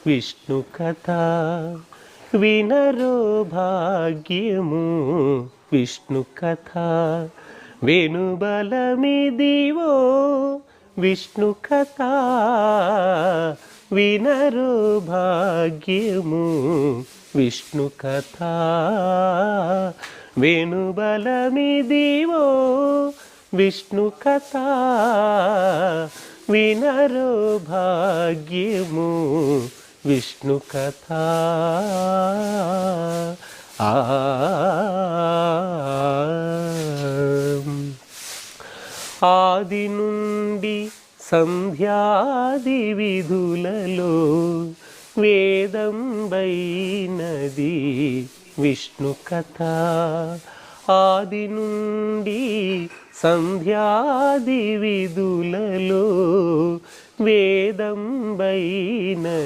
విష్ణు కథ వినరో భాగ్యము విష్ణు కథ వెనుబలమిదివో విష్ణు కథ వినరో భాగ్యము విష్ణు కథ వెనుబలమిదివో విష్ణు కథ వినరో భాగ్యము విష్ణు కథ ఆది నుండి సంధ్యాది విధులలో వేదం వైనది విష్ణు కథ ఆది నుండి సంధ్యాది విధులలో వేదం వైనది